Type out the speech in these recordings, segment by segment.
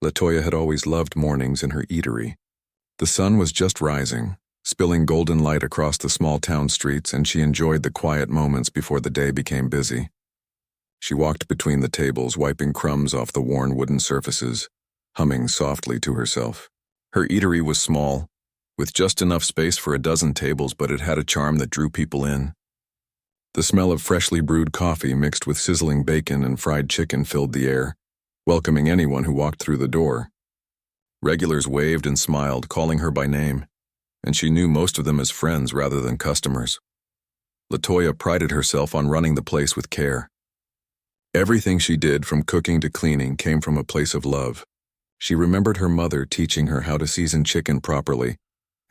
LaToya had always loved mornings in her eatery. The sun was just rising, spilling golden light across the small town streets, and she enjoyed the quiet moments before the day became busy. She walked between the tables, wiping crumbs off the worn wooden surfaces, humming softly to herself. Her eatery was small, with just enough space for a dozen tables, but it had a charm that drew people in. The smell of freshly brewed coffee mixed with sizzling bacon and fried chicken filled the air, welcoming anyone who walked through the door. Regulars waved and smiled, calling her by name, and she knew most of them as friends rather than customers. LaToya prided herself on running the place with care. Everything she did, from cooking to cleaning, came from a place of love. She remembered her mother teaching her how to season chicken properly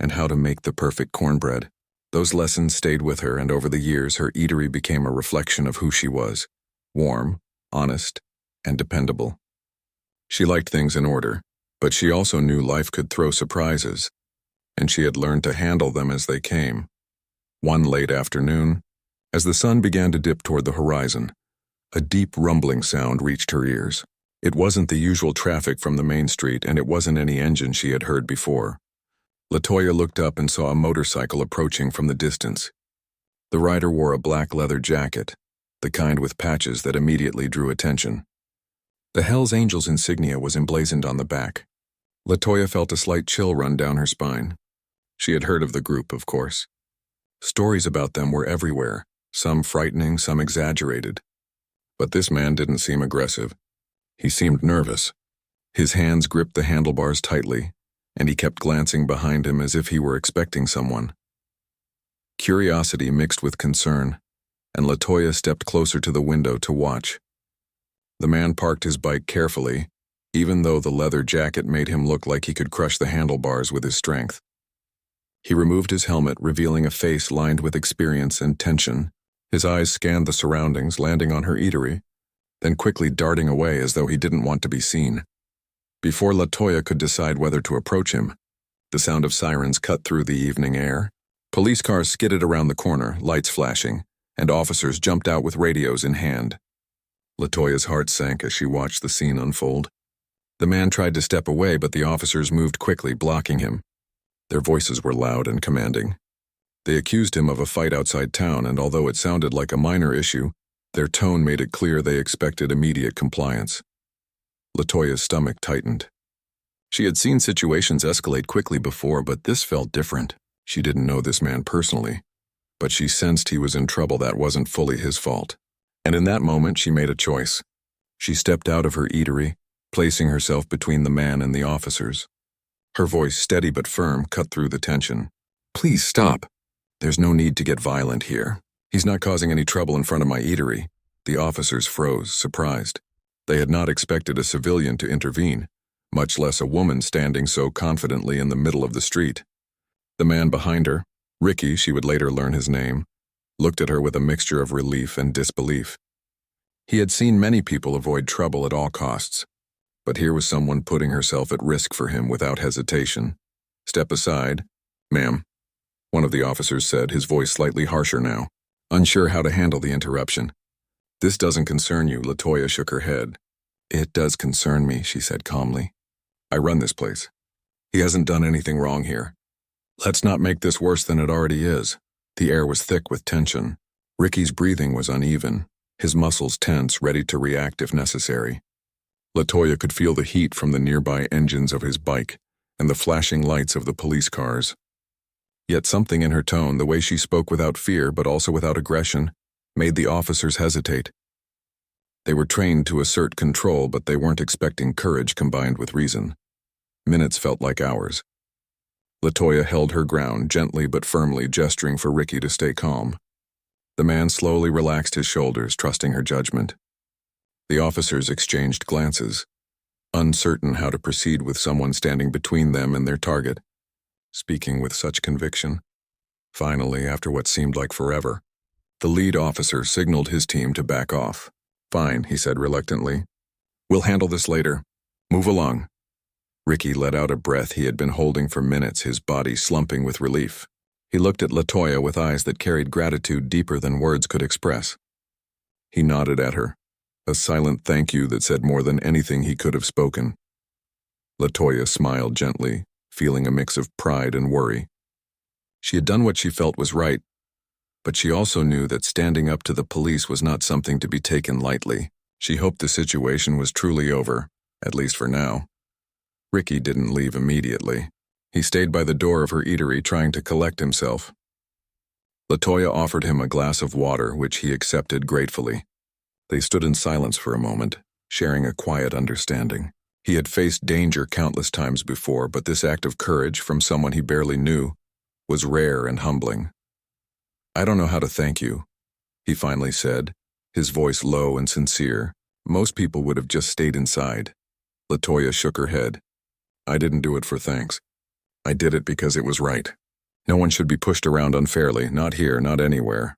and how to make the perfect cornbread. Those lessons stayed with her, and over the years her eatery became a reflection of who she was: warm, honest, and dependable. She liked things in order, but she also knew life could throw surprises, and she had learned to handle them as they came. One late afternoon, as the sun began to dip toward the horizon, a deep rumbling sound reached her ears. It wasn't the usual traffic from the main street, and it wasn't any engine she had heard before. LaToya looked up and saw a motorcycle approaching from the distance. The rider wore a black leather jacket, the kind with patches that immediately drew attention. The Hells Angels insignia was emblazoned on the back. LaToya felt a slight chill run down her spine. She had heard of the group, of course. Stories about them were everywhere, some frightening, some exaggerated. But this man didn't seem aggressive. He seemed nervous. His hands gripped the handlebars tightly, and he kept glancing behind him as if he were expecting someone. Curiosity mixed with concern, and LaToya stepped closer to the window to watch. The man parked his bike carefully, even though the leather jacket made him look like he could crush the handlebars with his strength. He removed his helmet, revealing a face lined with experience and tension. His eyes scanned the surroundings, landing on her eatery, then quickly darting away as though he didn't want to be seen. Before LaToya could decide whether to approach him, the sound of sirens cut through the evening air. Police cars skidded around the corner, lights flashing, and officers jumped out with radios in hand. LaToya's heart sank as she watched the scene unfold. The man tried to step away, but the officers moved quickly, blocking him. Their voices were loud and commanding. They accused him of a fight outside town, and although it sounded like a minor issue, their tone made it clear they expected immediate compliance. LaToya's stomach tightened. She had seen situations escalate quickly before, but this felt different. She didn't know this man personally, but she sensed he was in trouble that wasn't fully his fault. And in that moment, she made a choice. She stepped out of her eatery, placing herself between the man and the officers. Her voice, steady but firm, cut through the tension. "Please stop. There's no need to get violent here. He's not causing any trouble in front of my eatery." The officers froze, surprised. They had not expected a civilian to intervene, much less a woman standing so confidently in the middle of the street. The man behind her, Ricky, she would later learn his name, looked at her with a mixture of relief and disbelief. He had seen many people avoid trouble at all costs, but here was someone putting herself at risk for him without hesitation. "Step aside, ma'am," one of the officers said, his voice slightly harsher now, unsure how to handle the interruption. "This doesn't concern you," LaToya shook her head. "It does concern me," she said calmly. "I run this place. He hasn't done anything wrong here. Let's not make this worse than it already is." The air was thick with tension. Ricky's breathing was uneven, his muscles tense, ready to react if necessary. LaToya could feel the heat from the nearby engines of his bike and the flashing lights of the police cars. Yet something in her tone, the way she spoke without fear but also without aggression, made the officers hesitate. They were trained to assert control, but they weren't expecting courage combined with reason. Minutes felt like hours. LaToya held her ground, gently but firmly, gesturing for Ricky to stay calm. The man slowly relaxed his shoulders, trusting her judgment. The officers exchanged glances, uncertain how to proceed with someone standing between them and their target, speaking with such conviction. Finally, after what seemed like forever, the lead officer signaled his team to back off. "Fine," he said reluctantly. "We'll handle this later. Move along." Ricky let out a breath he had been holding for minutes, his body slumping with relief. He looked at LaToya with eyes that carried gratitude deeper than words could express. He nodded at her, a silent thank you that said more than anything he could have spoken. LaToya smiled gently, feeling a mix of pride and worry. She had done what she felt was right, but she also knew that standing up to the police was not something to be taken lightly. She hoped the situation was truly over, at least for now. Ricky didn't leave immediately. He stayed by the door of her eatery trying to collect himself. LaToya offered him a glass of water, which he accepted gratefully. They stood in silence for a moment, sharing a quiet understanding. He had faced danger countless times before, but this act of courage from someone he barely knew was rare and humbling. "I don't know how to thank you," he finally said, his voice low and sincere. "Most people would have just stayed inside." LaToya shook her head. "I didn't do it for thanks. I did it because it was right. No one should be pushed around unfairly, not here, not anywhere."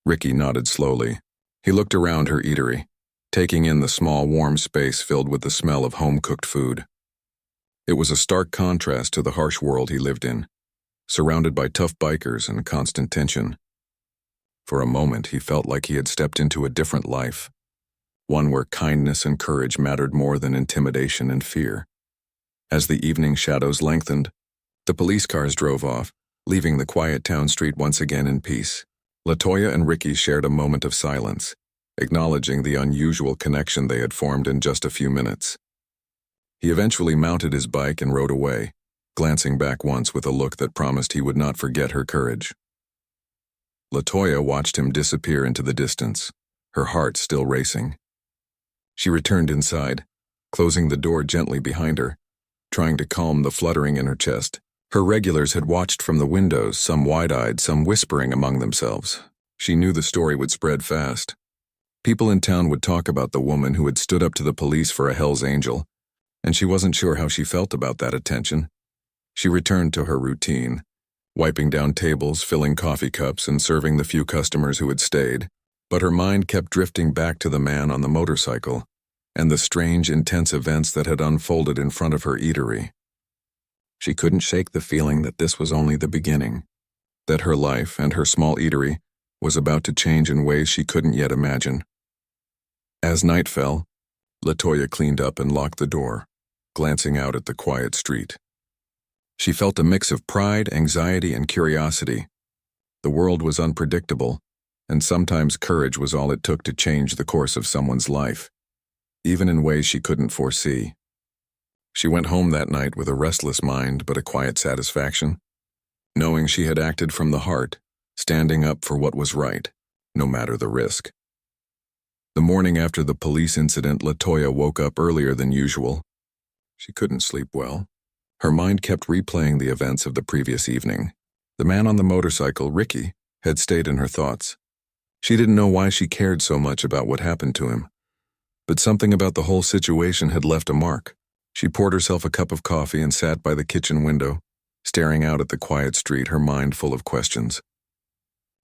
Ricky nodded slowly. He looked around her eatery, taking in the small, warm space filled with the smell of home-cooked food. It was a stark contrast to the harsh world he lived in, surrounded by tough bikers and constant tension. For a moment, he felt like he had stepped into a different life, one where kindness and courage mattered more than intimidation and fear. As the evening shadows lengthened, the police cars drove off, leaving the quiet town street once again in peace. LaToya and Ricky shared a moment of silence, acknowledging the unusual connection they had formed in just a few minutes. He eventually mounted his bike and rode away, glancing back once with a look that promised he would not forget her courage. LaToya watched him disappear into the distance, her heart still racing. She returned inside, closing the door gently behind her, trying to calm the fluttering in her chest. Her regulars had watched from the windows, some wide-eyed, some whispering among themselves. She knew the story would spread fast. People in town would talk about the woman who had stood up to the police for a Hell's Angel, and she wasn't sure how she felt about that attention. She returned to her routine, wiping down tables, filling coffee cups, and serving the few customers who had stayed. But her mind kept drifting back to the man on the motorcycle and the strange, intense events that had unfolded in front of her eatery. She couldn't shake the feeling that this was only the beginning, that her life and her small eatery was about to change in ways she couldn't yet imagine. As night fell, LaToya cleaned up and locked the door, glancing out at the quiet street. She felt a mix of pride, anxiety, and curiosity. The world was unpredictable, and sometimes courage was all it took to change the course of someone's life, even in ways she couldn't foresee. She went home that night with a restless mind but a quiet satisfaction, knowing she had acted from the heart, standing up for what was right, no matter the risk. The morning after the police incident, LaToya woke up earlier than usual. She couldn't sleep well. Her mind kept replaying the events of the previous evening. The man on the motorcycle, Ricky, had stayed in her thoughts. She didn't know why she cared so much about what happened to him, but something about the whole situation had left a mark. She poured herself a cup of coffee and sat by the kitchen window, staring out at the quiet street, her mind full of questions.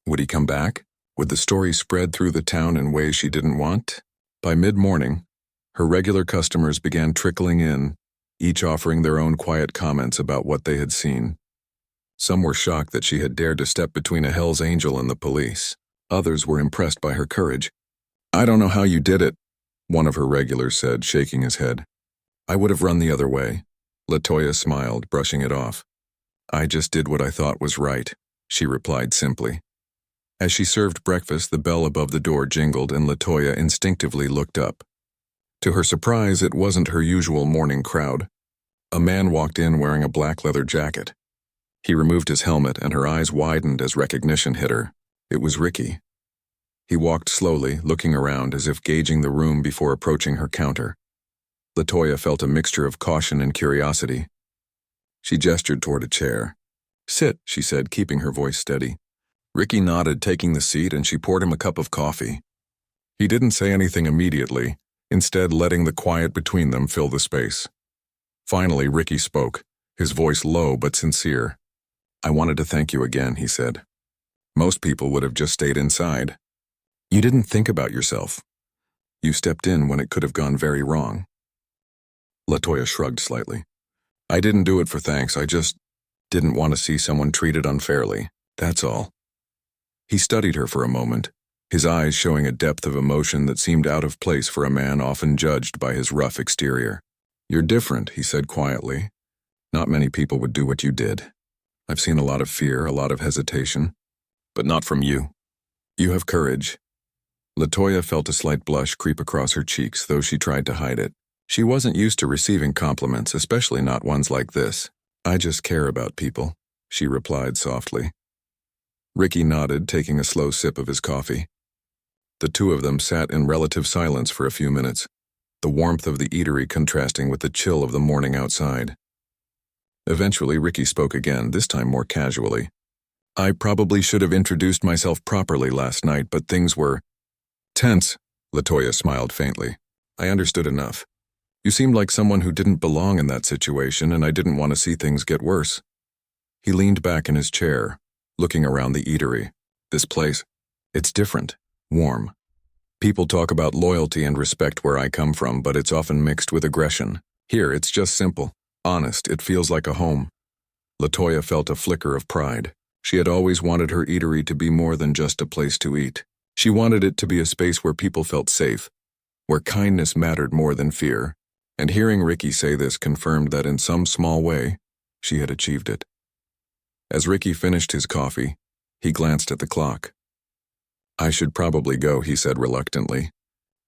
Would he come back? Would the story spread through the town in ways she didn't want? By mid-morning, her regular customers began trickling in, each offering their own quiet comments about what they had seen. Some were shocked that she had dared to step between a Hell's Angel and the police. Others were impressed by her courage. "I don't know how you did it," one of her regulars said, shaking his head. "I would have run the other way." LaToya smiled, brushing it off. "I just did what I thought was right," she replied simply. As she served breakfast, the bell above the door jingled and LaToya instinctively looked up. To her surprise, it wasn't her usual morning crowd. A man walked in wearing a black leather jacket. He removed his helmet and her eyes widened as recognition hit her. It was Ricky. He walked slowly, looking around as if gauging the room before approaching her counter. LaToya felt a mixture of caution and curiosity. She gestured toward a chair. "Sit," she said, keeping her voice steady. Ricky nodded, taking the seat, and she poured him a cup of coffee. He didn't say anything immediately, instead letting the quiet between them fill the space. Finally, Ricky spoke, his voice low but sincere. "I wanted to thank you again," he said. "Most people would have just stayed inside. You didn't think about yourself. You stepped in when it could have gone very wrong." LaToya shrugged slightly. "I didn't do it for thanks. I just didn't want to see someone treated unfairly. That's all." He studied her for a moment, his eyes showing a depth of emotion that seemed out of place for a man often judged by his rough exterior. "You're different," he said quietly. "Not many people would do what you did. I've seen a lot of fear, a lot of hesitation, but not from you. You have courage." Latoya felt a slight blush creep across her cheeks, though she tried to hide it. She wasn't used to receiving compliments, especially not ones like this. "I just care about people," she replied softly. Ricky nodded, taking a slow sip of his coffee. The two of them sat in relative silence for a few minutes, the warmth of the eatery contrasting with the chill of the morning outside. Eventually, Ricky spoke again, this time more casually. "I probably should have introduced myself properly last night, but things were tense." Latoya smiled faintly. "I understood enough. You seemed like someone who didn't belong in that situation, and I didn't want to see things get worse." He leaned back in his chair, looking around the eatery. "This place, it's different, warm. People talk about loyalty and respect where I come from, but it's often mixed with aggression. Here, it's just simple, honest. It feels like a home." Latoya felt a flicker of pride. She had always wanted her eatery to be more than just a place to eat. She wanted it to be a space where people felt safe, where kindness mattered more than fear. And hearing Ricky say this confirmed that in some small way, she had achieved it. As Ricky finished his coffee, he glanced at the clock. "I should probably go," he said reluctantly,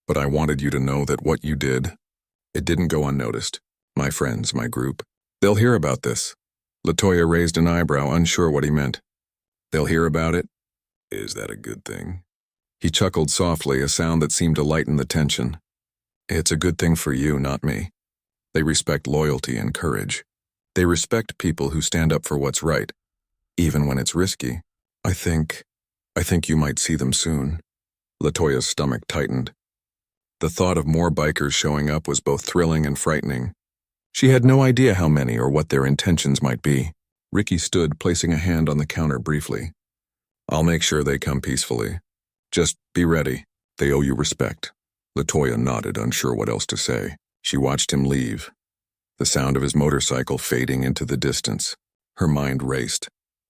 "but I wanted you to know that what you did, it didn't go unnoticed. My friends, my group, they'll hear about this." Latoya raised an eyebrow, unsure what he meant. "They'll hear about it? Is that a good thing?" He chuckled softly, a sound that seemed to lighten the tension. "It's a good thing for you, not me. They respect loyalty and courage. They respect people who stand up for what's right, even when it's risky. I think you might see them soon." Latoya's stomach tightened. The thought of more bikers showing up was both thrilling and frightening. She had no idea how many or what their intentions might be. Ricky stood, placing a hand on the counter briefly. "I'll make sure they come peacefully. Just be ready. They owe you respect." Latoya nodded, unsure what else to say. She watched him leave, the sound of his motorcycle fading into the distance. Her mind raced.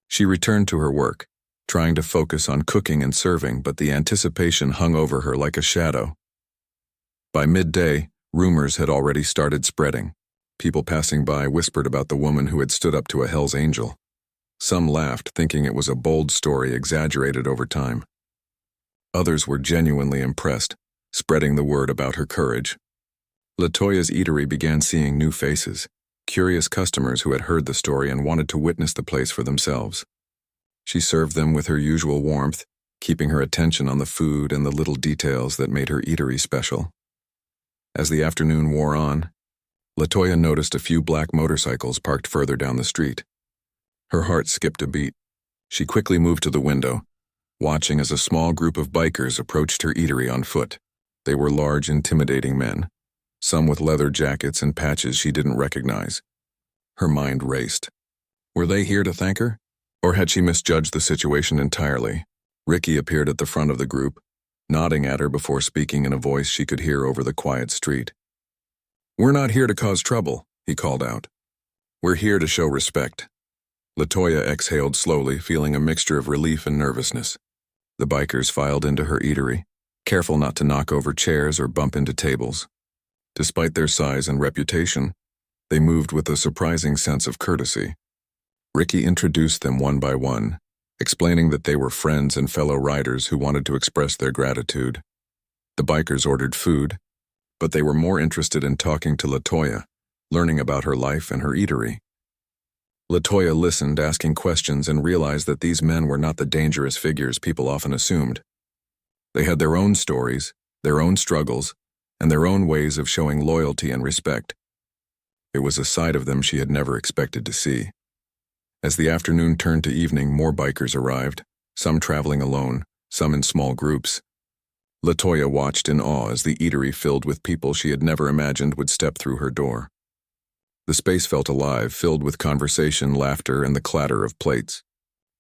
She returned to her work, trying to focus on cooking and serving, but the anticipation hung over her like a shadow. By midday, rumors had already started spreading. People passing by whispered about the woman who had stood up to a Hell's Angel. Some laughed, thinking it was a bold story exaggerated over time. Others were genuinely impressed, spreading the word about her courage. Latoya's eatery began seeing new faces, curious customers who had heard the story and wanted to witness the place for themselves. She served them with her usual warmth, keeping her attention on the food and the little details that made her eatery special. As the afternoon wore on, Latoya noticed a few black motorcycles parked further down the street. Her heart skipped a beat. She quickly moved to the window, watching as a small group of bikers approached her eatery on foot. They were large, intimidating men, some with leather jackets and patches she didn't recognize. Her mind raced. Were they here to thank her? Or had she misjudged the situation entirely? Ricky appeared at the front of the group, nodding at her before speaking in a voice she could hear over the quiet street. "We're not here to cause trouble," he called out. "We're here to show respect." Latoya exhaled slowly, feeling a mixture of relief and nervousness. The bikers filed into her eatery, careful not to knock over chairs or bump into tables. Despite their size and reputation, they moved with a surprising sense of courtesy. Ricky introduced them one by one, explaining that they were friends and fellow riders who wanted to express their gratitude. The bikers ordered food, but they were more interested in talking to Latoya, learning about her life and her eatery. Latoya listened, asking questions, and realized that these men were not the dangerous figures people often assumed. They had their own stories, their own struggles, and their own ways of showing loyalty and respect. It was a side of them she had never expected to see. As the afternoon turned to evening, more bikers arrived, some traveling alone, some in small groups. Latoya watched in awe as the eatery filled with people she had never imagined would step through her door. The space felt alive, filled with conversation, laughter, and the clatter of plates.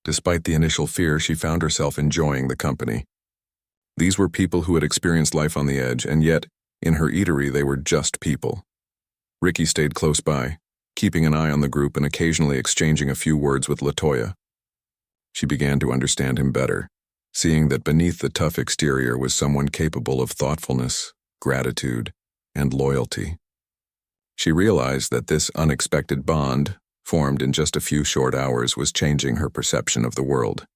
Despite the initial fear, she found herself enjoying the company. These were people who had experienced life on the edge, and yet, in her eatery, they were just people. Ricky stayed close by, keeping an eye on the group and occasionally exchanging a few words with Latoya. She began to understand him better, seeing that beneath the tough exterior was someone capable of thoughtfulness, gratitude, and loyalty. She realized that this unexpected bond, formed in just a few short hours, was changing her perception of the world.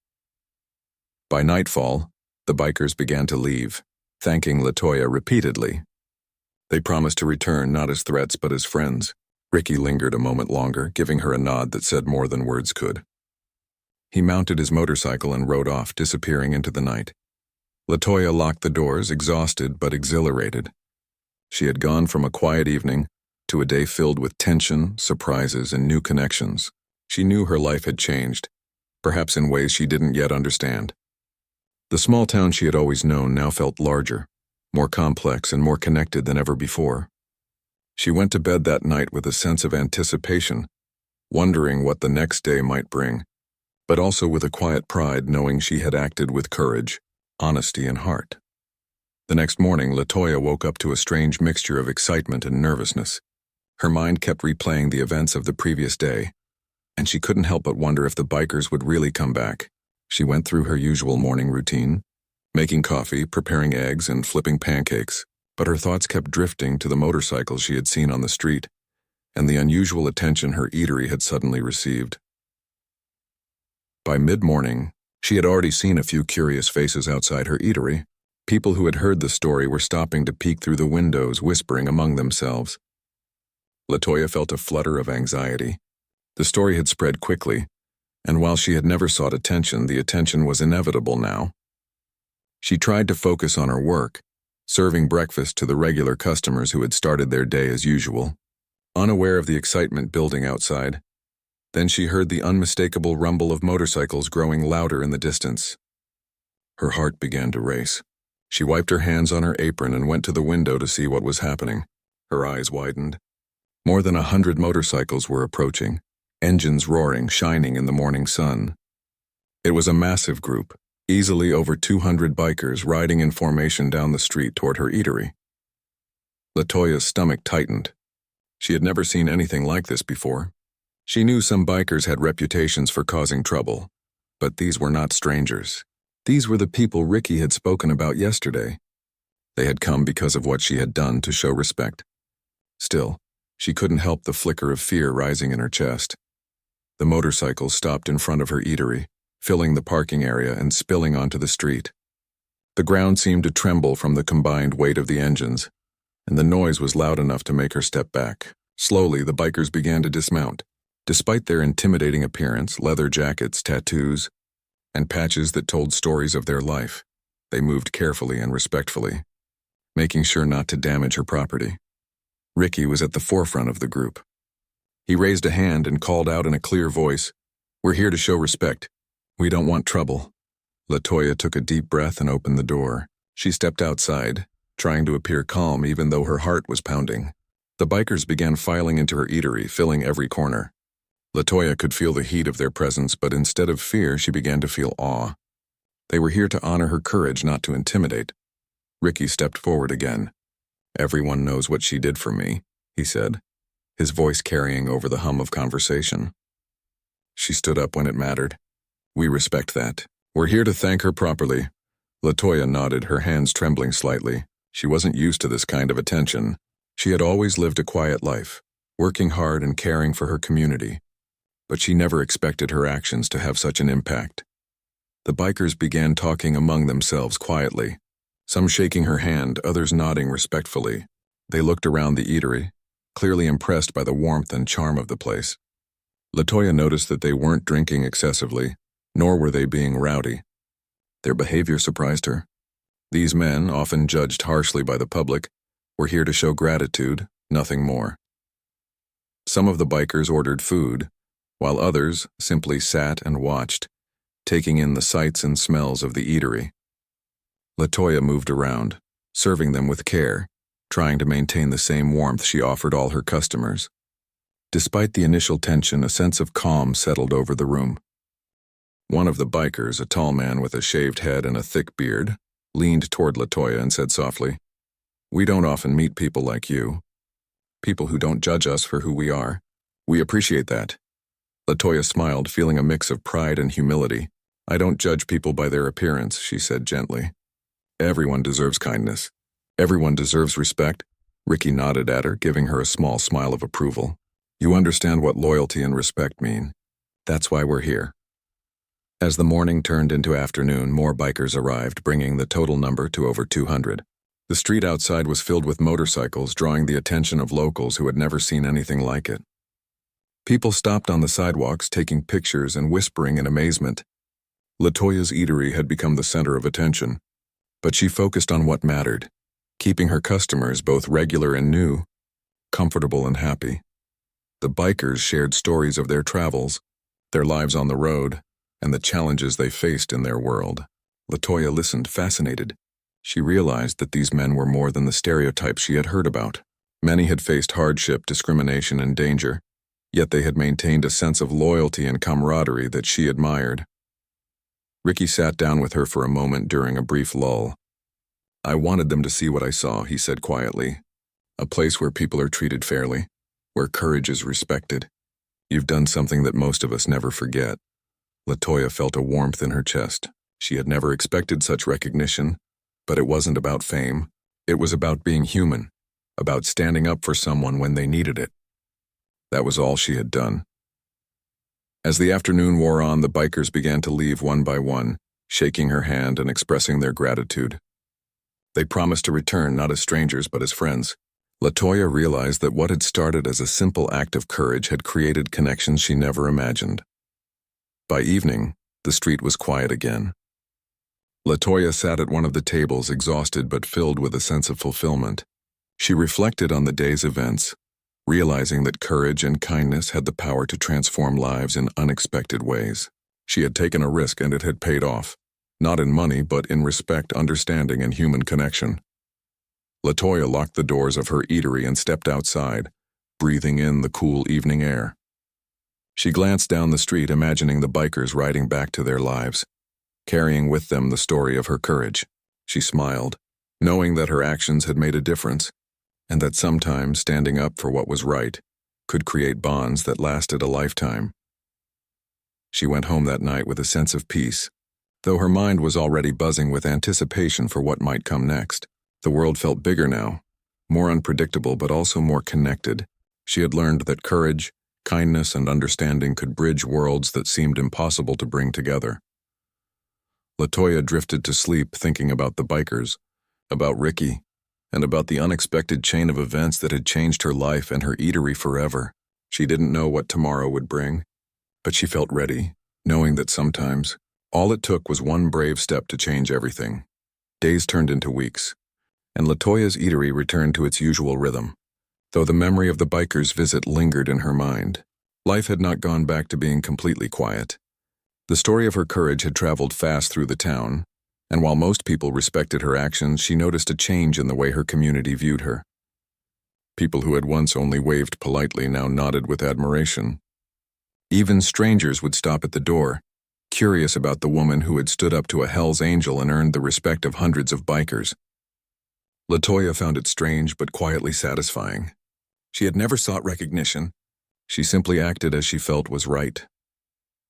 By nightfall, the bikers began to leave, thanking LaToya repeatedly. They promised to return not as threats but as friends. Ricky lingered a moment longer, giving her a nod that said more than words could. He mounted his motorcycle and rode off, disappearing into the night. LaToya locked the doors, exhausted but exhilarated. She had gone from a quiet evening to a day filled with tension, surprises, and new connections. She knew her life had changed, perhaps in ways she didn't yet understand. The small town she had always known now felt larger, more complex, and more connected than ever before. She went to bed that night with a sense of anticipation, wondering what the next day might bring, but also with a quiet pride knowing she had acted with courage, honesty, and heart. The next morning, LaToya woke up to a strange mixture of excitement and nervousness. Her mind kept replaying the events of the previous day, and she couldn't help but wonder if the bikers would really come back. She went through her usual morning routine, making coffee, preparing eggs, and flipping pancakes, but her thoughts kept drifting to the motorcycles she had seen on the street and the unusual attention her eatery had suddenly received. By mid-morning, she had already seen a few curious faces outside her eatery. People who had heard the story were stopping to peek through the windows, whispering among themselves. LaToya felt a flutter of anxiety. The story had spread quickly, and while she had never sought attention, the attention was inevitable now. She tried to focus on her work, serving breakfast to the regular customers who had started their day as usual, unaware of the excitement building outside. Then she heard the unmistakable rumble of motorcycles growing louder in the distance. Her heart began to race. She wiped her hands on her apron and went to the window to see what was happening. Her eyes widened. More than 100 motorcycles were approaching, engines roaring, shining in the morning sun. It was a massive group, easily over 200 bikers riding in formation down the street toward her eatery. LaToya's stomach tightened. She had never seen anything like this before. She knew some bikers had reputations for causing trouble, but these were not strangers. These were the people Ricky had spoken about yesterday. They had come because of what she had done to show respect. Still, she couldn't help the flicker of fear rising in her chest. The motorcycles stopped in front of her eatery, filling the parking area and spilling onto the street. The ground seemed to tremble from the combined weight of the engines, and the noise was loud enough to make her step back. Slowly, the bikers began to dismount. Despite their intimidating appearance, leather jackets, tattoos, and patches that told stories of their life, they moved carefully and respectfully, making sure not to damage her property. Ricky was at the forefront of the group. He raised a hand and called out in a clear voice, "We're here to show respect. We don't want trouble." LaToya took a deep breath and opened the door. She stepped outside, trying to appear calm even though her heart was pounding. The bikers began filing into her eatery, filling every corner. LaToya could feel the heat of their presence, but instead of fear, she began to feel awe. They were here to honor her courage, not to intimidate. Ricky stepped forward again. "Everyone knows what she did for me," he said, his voice carrying over the hum of conversation. "She stood up when it mattered. We respect that. We're here to thank her properly." LaToya nodded, her hands trembling slightly. She wasn't used to this kind of attention. She had always lived a quiet life, working hard and caring for her community, but she never expected her actions to have such an impact. The bikers began talking among themselves quietly, some shaking her hand, others nodding respectfully. They looked around the eatery, clearly impressed by the warmth and charm of the place. LaToya noticed that they weren't drinking excessively, nor were they being rowdy. Their behavior surprised her. These men, often judged harshly by the public, were here to show gratitude, nothing more. Some of the bikers ordered food, while others simply sat and watched, taking in the sights and smells of the eatery. LaToya moved around, serving them with care, trying to maintain the same warmth she offered all her customers. Despite the initial tension, a sense of calm settled over the room. One of the bikers, a tall man with a shaved head and a thick beard, leaned toward LaToya and said softly, "We don't often meet people like you. People who don't judge us for who we are. We appreciate that." LaToya smiled, feeling a mix of pride and humility. "I don't judge people by their appearance," she said gently. "Everyone deserves kindness. Everyone deserves respect, Ricky nodded at her, giving her a small smile of approval. You understand what loyalty and respect mean. That's why we're here. As the morning turned into afternoon, more bikers arrived, bringing the total number to over 200. The street outside was filled with motorcycles, drawing the attention of locals who had never seen anything like it. People stopped on the sidewalks, taking pictures and whispering in amazement. LaToya's Eatery had become the center of attention, but she focused on what mattered, keeping her customers, both regular and new, comfortable and happy. The bikers shared stories of their travels, their lives on the road, and the challenges they faced in their world. LaToya listened, fascinated. She realized that these men were more than the stereotypes she had heard about. Many had faced hardship, discrimination, and danger, yet they had maintained a sense of loyalty and camaraderie that she admired. Ricky sat down with her for a moment during a brief lull. I wanted them to see what I saw, he said quietly. A place where people are treated fairly, where courage is respected. You've done something that most of us never forget. LaToya felt a warmth in her chest. She had never expected such recognition, but it wasn't about fame. It was about being human, about standing up for someone when they needed it. That was all she had done. As the afternoon wore on, the bikers began to leave one by one, shaking her hand and expressing their gratitude. They promised to return, not as strangers but as friends. LaToya realized that what had started as a simple act of courage had created connections she never imagined. By evening, the street was quiet again. LaToya sat at one of the tables, exhausted but filled with a sense of fulfillment. She reflected on the day's events, realizing that courage and kindness had the power to transform lives in unexpected ways. She had taken a risk and it had paid off, not in money but in respect, understanding, and human connection. LaToya locked the doors of her eatery and stepped outside, breathing in the cool evening air. She glanced down the street, imagining the bikers riding back to their lives, carrying with them the story of her courage. She smiled, knowing that her actions had made a difference, and that sometimes standing up for what was right could create bonds that lasted a lifetime. She went home that night with a sense of peace, though her mind was already buzzing with anticipation for what might come next. The world felt bigger now, more unpredictable but also more connected. She had learned that courage, kindness, and understanding could bridge worlds that seemed impossible to bring together. LaToya drifted to sleep thinking about the bikers, about Ricky, and about the unexpected chain of events that had changed her life and her eatery forever. She didn't know what tomorrow would bring, but she felt ready, knowing that sometimes all it took was one brave step to change everything. Days turned into weeks, and LaToya's eatery returned to its usual rhythm, though the memory of the bikers' visit lingered in her mind. Life had not gone back to being completely quiet. The story of her courage had traveled fast through the town, and while most people respected her actions, she noticed a change in the way her community viewed her. People who had once only waved politely now nodded with admiration. Even strangers would stop at the door, curious about the woman who had stood up to a Hell's Angel and earned the respect of hundreds of bikers. LaToya found it strange but quietly satisfying. She had never sought recognition. She simply acted as she felt was right.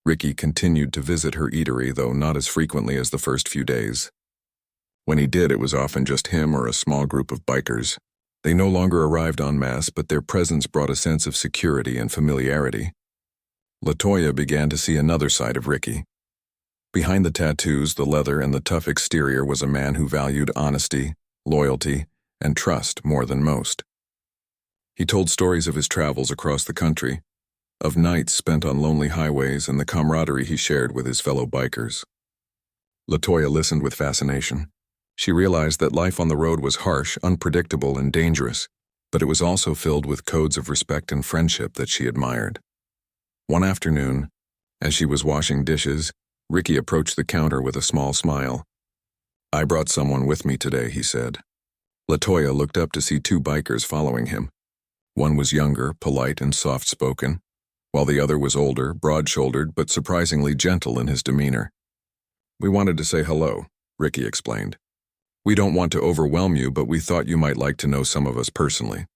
Ricky continued to visit her eatery, though not as frequently as the first few days. When he did, it was often just him or a small group of bikers. They no longer arrived en masse, but their presence brought a sense of security and familiarity. LaToya began to see another side of Ricky. Behind the tattoos, the leather, and the tough exterior was a man who valued honesty, loyalty, and trust more than most. He told stories of his travels across the country, of nights spent on lonely highways and the camaraderie he shared with his fellow bikers. LaToya listened with fascination. She realized that life on the road was harsh, unpredictable, and dangerous, but it was also filled with codes of respect and friendship that she admired. One afternoon, as she was washing dishes, Ricky approached the counter with a small smile. "I brought someone with me today," he said. LaToya looked up to see two bikers following him. One was younger, polite, and soft-spoken, while the other was older, broad-shouldered, but surprisingly gentle in his demeanor. "We wanted to say hello," Ricky explained. "We don't want to overwhelm you, but we thought you might like to know some of us personally."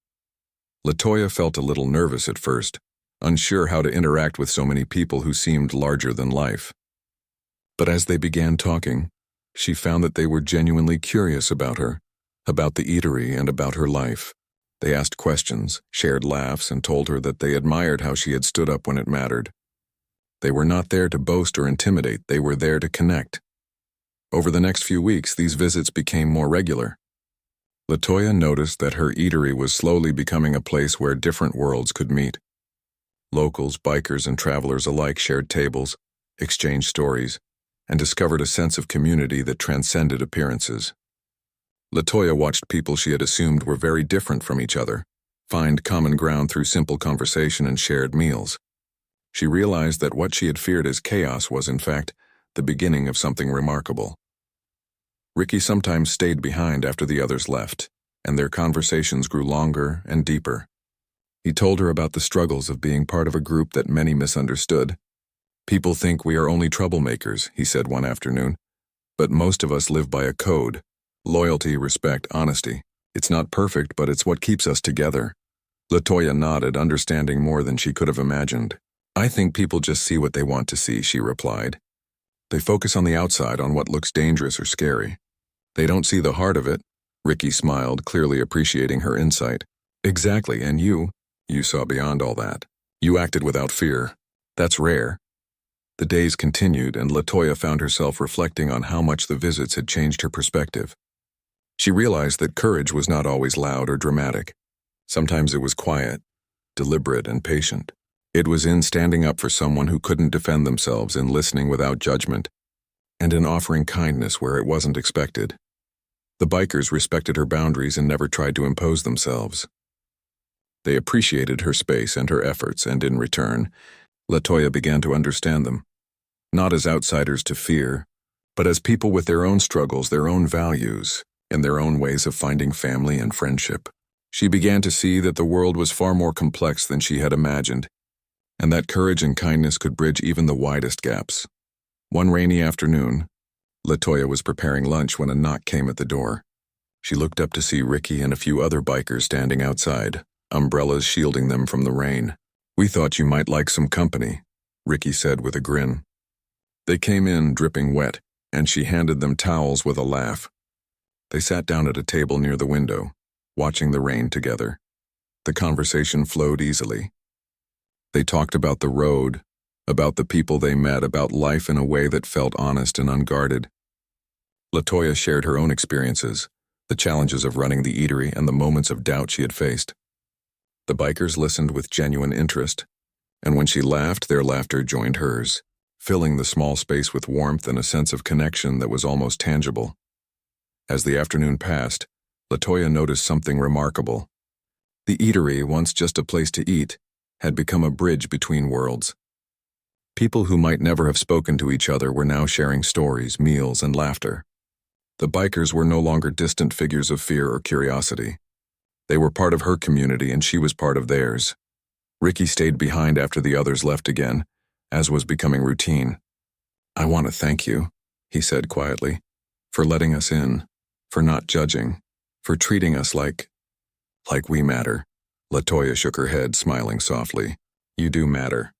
LaToya felt a little nervous at first, unsure how to interact with so many people who seemed larger than life. But as they began talking, she found that they were genuinely curious about her, about the eatery, and about her life. They asked questions, shared laughs, and told her that they admired how she had stood up when it mattered. They were not there to boast or intimidate, they were there to connect. Over the next few weeks, these visits became more regular. LaToya noticed that her eatery was slowly becoming a place where different worlds could meet. Locals, bikers, and travelers alike shared tables, exchanged stories, and discovered a sense of community that transcended appearances. LaToya watched people she had assumed were very different from each other find common ground through simple conversation and shared meals. She realized that what she had feared as chaos was, in fact, the beginning of something remarkable. Ricky sometimes stayed behind after the others left, and their conversations grew longer and deeper. He told her about the struggles of being part of a group that many misunderstood. "People think we are only troublemakers," he said one afternoon, "but most of us live by a code. Loyalty, respect, honesty. It's not perfect, but it's what keeps us together." LaToya nodded, understanding more than she could have imagined. "I think people just see what they want to see," she replied. "They focus on the outside, on what looks dangerous or scary. They don't see the heart of it." Ricky smiled, clearly appreciating her insight. "Exactly, and you saw beyond all that. You acted without fear. That's rare." The days continued, and LaToya found herself reflecting on how much the visits had changed her perspective. She realized that courage was not always loud or dramatic. Sometimes it was quiet, deliberate, and patient. It was in standing up for someone who couldn't defend themselves, in listening without judgment, and in offering kindness where it wasn't expected. The bikers respected her boundaries and never tried to impose themselves. They appreciated her space and her efforts, and in return, LaToya began to understand them, not as outsiders to fear, but as people with their own struggles, their own values, and their own ways of finding family and friendship. She began to see that the world was far more complex than she had imagined, and that courage and kindness could bridge even the widest gaps. One rainy afternoon, LaToya was preparing lunch when a knock came at the door. She looked up to see Ricky and a few other bikers standing outside, umbrellas shielding them from the rain. "We thought you might like some company," Ricky said with a grin. They came in, dripping wet, and she handed them towels with a laugh. They sat down at a table near the window, watching the rain together. The conversation flowed easily. They talked about the road, about the people they met, about life in a way that felt honest and unguarded. LaToya shared her own experiences, the challenges of running the eatery and the moments of doubt she had faced. The bikers listened with genuine interest, and when she laughed, their laughter joined hers, filling the small space with warmth and a sense of connection that was almost tangible. As the afternoon passed, LaToya noticed something remarkable. The eatery, once just a place to eat, had become a bridge between worlds. People who might never have spoken to each other were now sharing stories, meals, and laughter. The bikers were no longer distant figures of fear or curiosity. They were part of her community, and she was part of theirs. Ricky stayed behind after the others left again, as was becoming routine. "I want to thank you," he said quietly, "for letting us in, for not judging, for treating us like we matter." LaToya shook her head, smiling softly. "You do matter.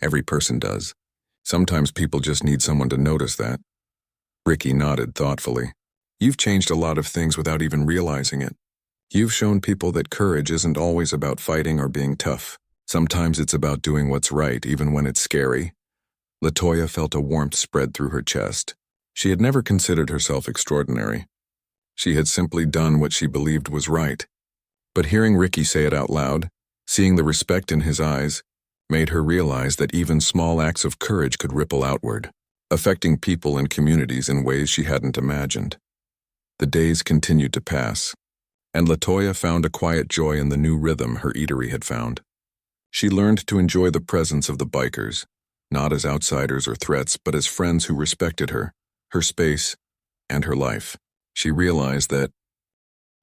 Every person does. Sometimes people just need someone to notice that." Ricky nodded thoughtfully. "You've changed a lot of things without even realizing it. You've shown people that courage isn't always about fighting or being tough. Sometimes it's about doing what's right, even when it's scary." LaToya felt a warmth spread through her chest. She had never considered herself extraordinary. She had simply done what she believed was right. But hearing Ricky say it out loud, seeing the respect in his eyes, made her realize that even small acts of courage could ripple outward, affecting people and communities in ways she hadn't imagined. The days continued to pass, and LaToya found a quiet joy in the new rhythm her eatery had found. She learned to enjoy the presence of the bikers, not as outsiders or threats, but as friends who respected her space, and her life. She realized that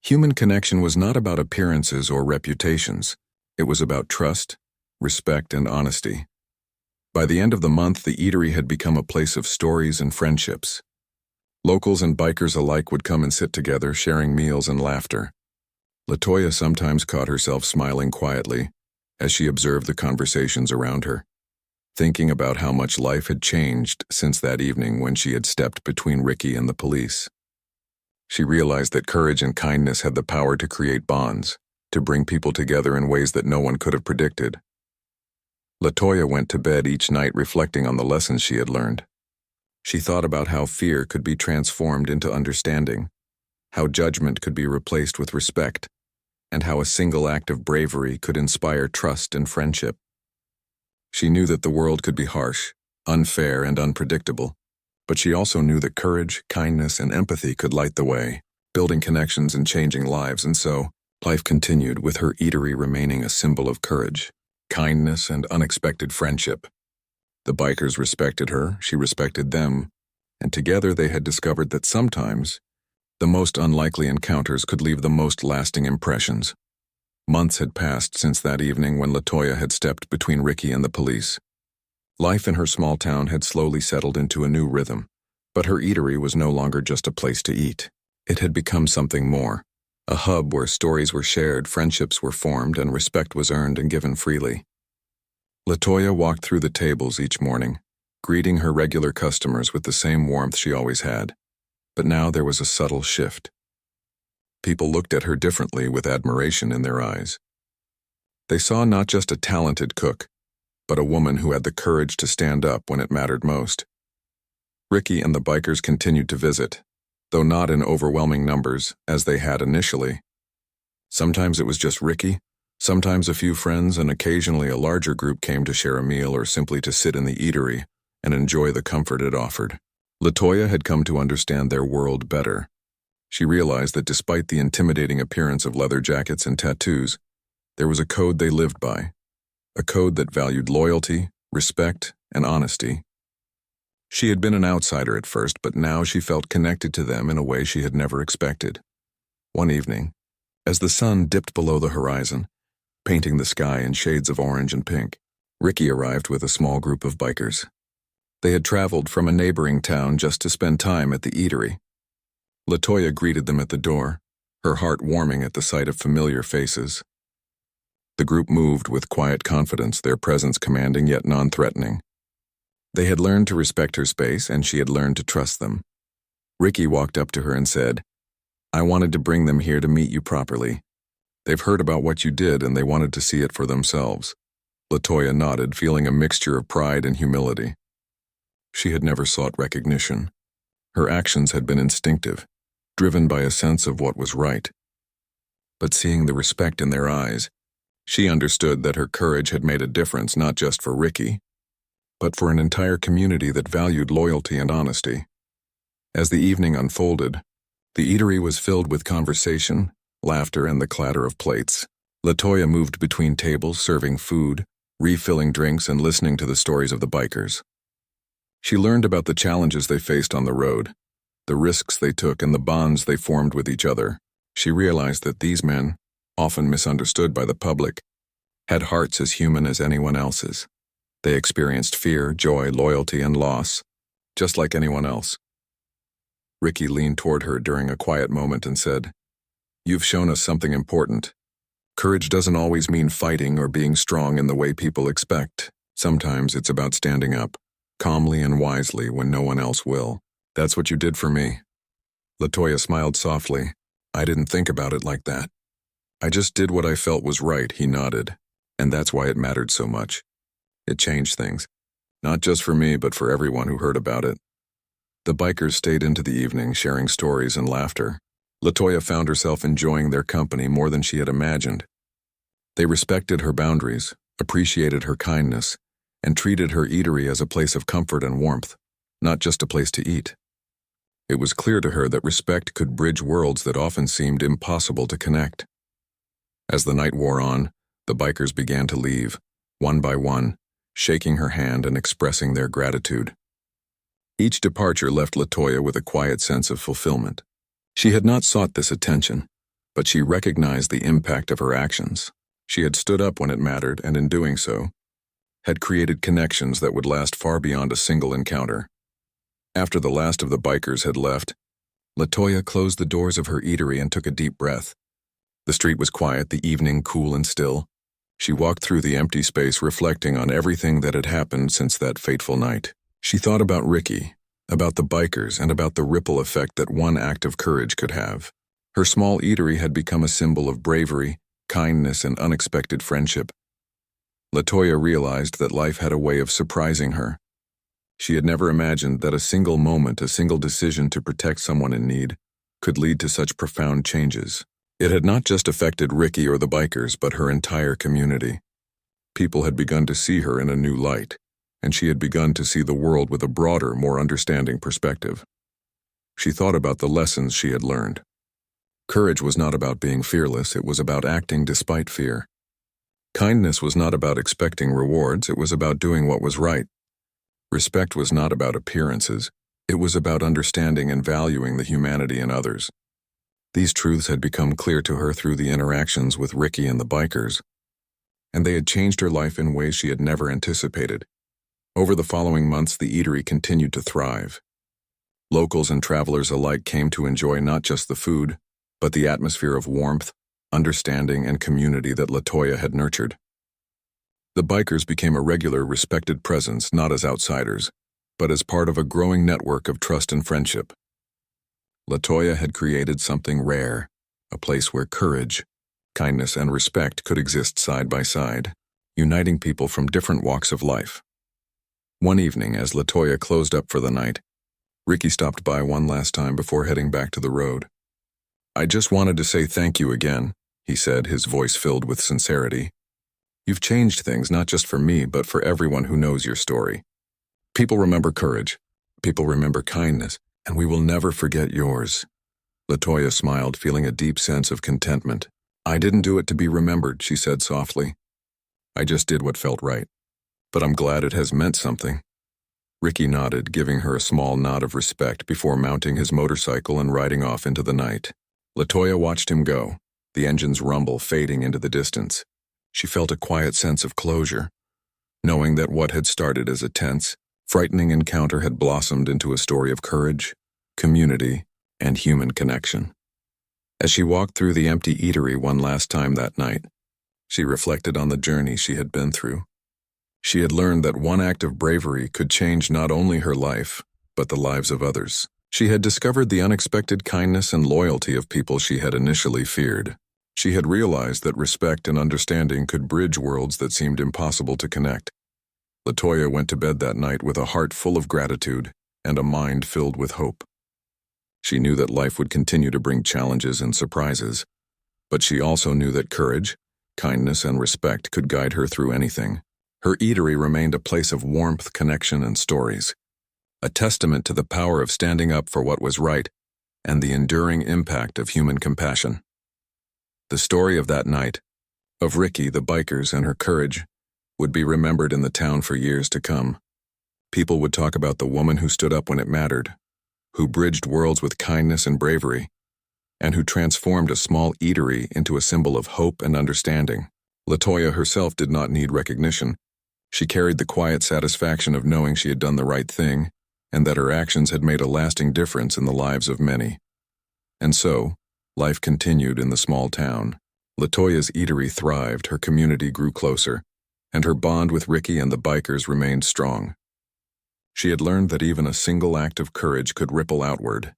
human connection was not about appearances or reputations. It was about trust, respect, and honesty. By the end of the month, the eatery had become a place of stories and friendships. Locals and bikers alike would come and sit together, sharing meals and laughter. LaToya sometimes caught herself smiling quietly as she observed the conversations around her, thinking about how much life had changed since that evening when she had stepped between Ricky and the police. She realized that courage and kindness had the power to create bonds, to bring people together in ways that no one could have predicted. LaToya went to bed each night reflecting on the lessons she had learned. She thought about how fear could be transformed into understanding, how judgment could be replaced with respect, and how a single act of bravery could inspire trust and friendship. She knew that the world could be harsh, unfair, and unpredictable, but she also knew that courage, kindness, and empathy could light the way, building connections and changing lives, and so, life continued with her eatery remaining a symbol of courage, kindness, and unexpected friendship. The bikers respected her, she respected them, and together they had discovered that sometimes, the most unlikely encounters could leave the most lasting impressions. Months had passed since that evening when LaToya had stepped between Ricky and the police. Life in her small town had slowly settled into a new rhythm, but her eatery was no longer just a place to eat. It had become something more, a hub where stories were shared, friendships were formed, and respect was earned and given freely. LaToya walked through the tables each morning, greeting her regular customers with the same warmth she always had. But now there was a subtle shift. People looked at her differently with admiration in their eyes. They saw not just a talented cook, but a woman who had the courage to stand up when it mattered most. Ricky and the bikers continued to visit, though not in overwhelming numbers as they had initially. Sometimes it was just Ricky, sometimes a few friends, and occasionally a larger group came to share a meal or simply to sit in the eatery and enjoy the comfort it offered. LaToya had come to understand their world better. She realized that despite the intimidating appearance of leather jackets and tattoos, there was a code they lived by, a code that valued loyalty, respect, and honesty. She had been an outsider at first, but now she felt connected to them in a way she had never expected. One evening, as the sun dipped below the horizon, painting the sky in shades of orange and pink, Ricky arrived with a small group of bikers. They had traveled from a neighboring town just to spend time at the eatery. LaToya greeted them at the door, her heart warming at the sight of familiar faces. The group moved with quiet confidence, their presence commanding yet non-threatening. They had learned to respect her space, and she had learned to trust them. Ricky walked up to her and said, "I wanted to bring them here to meet you properly. They've heard about what you did, and they wanted to see it for themselves." LaToya nodded, feeling a mixture of pride and humility. She had never sought recognition. Her actions had been instinctive, driven by a sense of what was right. But seeing the respect in their eyes, she understood that her courage had made a difference not just for Ricky, but for an entire community that valued loyalty and honesty. As the evening unfolded, the eatery was filled with conversation, laughter, and the clatter of plates. LaToya moved between tables, serving food, refilling drinks, and listening to the stories of the bikers. She learned about the challenges they faced on the road, the risks they took, and the bonds they formed with each other. She realized that these men, often misunderstood by the public, had hearts as human as anyone else's. They experienced fear, joy, loyalty, and loss, just like anyone else. Ricky leaned toward her during a quiet moment and said, "You've shown us something important. Courage doesn't always mean fighting or being strong in the way people expect. Sometimes it's about standing up, calmly and wisely when no one else will. That's what you did for me." LaToya smiled softly. "I didn't think about it like that. I just did what I felt was right," he nodded. "And that's why it mattered so much. It changed things. Not just for me, but for everyone who heard about it." The bikers stayed into the evening, sharing stories and laughter. LaToya found herself enjoying their company more than she had imagined. They respected her boundaries, appreciated her kindness, and treated her eatery as a place of comfort and warmth, not just a place to eat. It was clear to her that respect could bridge worlds that often seemed impossible to connect. As the night wore on, the bikers began to leave, one by one, shaking her hand and expressing their gratitude. Each departure left LaToya with a quiet sense of fulfillment. She had not sought this attention, but she recognized the impact of her actions. She had stood up when it mattered, and in doing so, had created connections that would last far beyond a single encounter. After the last of the bikers had left, LaToya closed the doors of her eatery and took a deep breath. The street was quiet, the evening cool and still. She walked through the empty space, reflecting on everything that had happened since that fateful night. She thought about Ricky, about the bikers, and about the ripple effect that one act of courage could have. Her small eatery had become a symbol of bravery, kindness, and unexpected friendship. LaToya realized that life had a way of surprising her. She had never imagined that a single moment, a single decision to protect someone in need, could lead to such profound changes. It had not just affected Ricky or the bikers, but her entire community. People had begun to see her in a new light, and she had begun to see the world with a broader, more understanding perspective. She thought about the lessons she had learned. Courage was not about being fearless, it was about acting despite fear. Kindness was not about expecting rewards, it was about doing what was right. Respect was not about appearances, it was about understanding and valuing the humanity in others. These truths had become clear to her through the interactions with Ricky and the bikers, and they had changed her life in ways she had never anticipated. Over the following months, the Eatery continued to thrive. Locals and travelers alike came to enjoy not just the food, but the atmosphere of warmth, understanding, and community that LaToya had nurtured. The bikers became a regular, respected presence, not as outsiders, but as part of a growing network of trust and friendship. LaToya had created something rare, a place where courage, kindness, and respect could exist side by side, uniting people from different walks of life. One evening, as LaToya closed up for the night, Ricky stopped by one last time before heading back to the road. "I just wanted to say thank you again," he said, his voice filled with sincerity. "You've changed things not just for me, but for everyone who knows your story. People remember courage, people remember kindness, and we will never forget yours." LaToya smiled, feeling a deep sense of contentment. "I didn't do it to be remembered," she said softly. "I just did what felt right. But I'm glad it has meant something." Ricky nodded, giving her a small nod of respect before mounting his motorcycle and riding off into the night. LaToya watched him go, the engine's rumble fading into the distance. She felt a quiet sense of closure, knowing that what had started as a tense, frightening encounter had blossomed into a story of courage, community, and human connection. As she walked through the empty Eatery one last time that night, she reflected on the journey she had been through. She had learned that one act of bravery could change not only her life, but the lives of others. She had discovered the unexpected kindness and loyalty of people she had initially feared. She had realized that respect and understanding could bridge worlds that seemed impossible to connect. LaToya went to bed that night with a heart full of gratitude and a mind filled with hope. She knew that life would continue to bring challenges and surprises, but she also knew that courage, kindness, and respect could guide her through anything. Her Eatery remained a place of warmth, connection, and stories, a testament to the power of standing up for what was right and the enduring impact of human compassion. The story of that night, of Ricky, the bikers, and her courage, would be remembered in the town for years to come. People would talk about the woman who stood up when it mattered, who bridged worlds with kindness and bravery, and who transformed a small Eatery into a symbol of hope and understanding. LaToya herself did not need recognition. She carried the quiet satisfaction of knowing she had done the right thing, and that her actions had made a lasting difference in the lives of many. And so, life continued in the small town. LaToya's Eatery thrived, her community grew closer, and her bond with Ricky and the bikers remained strong. She had learned that even a single act of courage could ripple outward,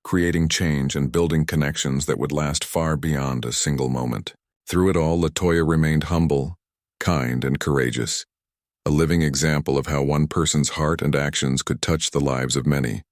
creating change and building connections that would last far beyond a single moment. Through it all, LaToya remained humble, kind, and courageous, a living example of how one person's heart and actions could touch the lives of many.